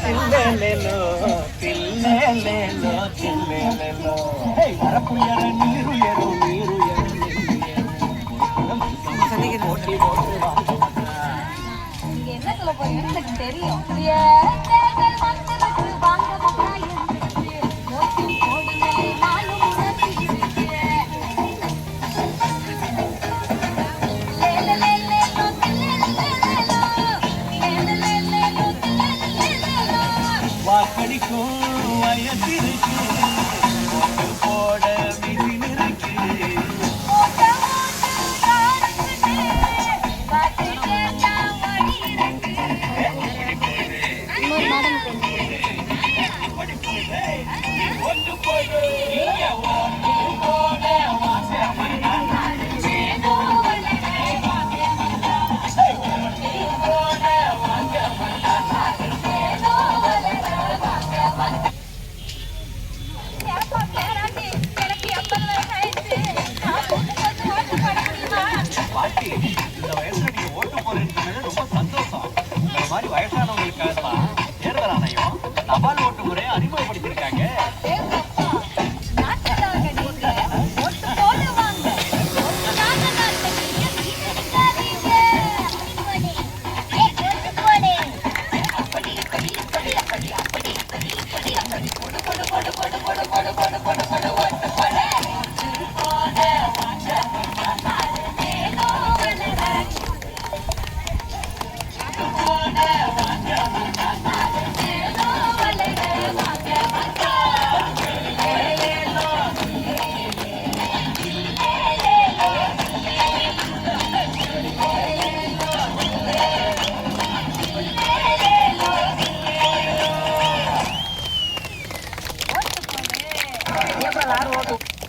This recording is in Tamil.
తిల్లెలెలో తిల్లెలెలో తిల్లెలెలో వరపు ఎర నీరు ఎరు నీరు என்ன சொல்ல போறீங்கன்னு எனக்கு தெரியும். வாக்களிக்கும் வயசிருக்கு போட மிஷின் இருக்கு இந்த வயசுல நீங்க ஓட்டு போறீங்கன்னு ரொம்ப சந்தோஷம். இந்த மாதிரி வயசானவங்களுக்காக தான் தேர்தல் ஆணையம் தபால் ஓட்டு முறையை அறிமுகப்படுத்தியிருக்காங்க. Dia berlaru.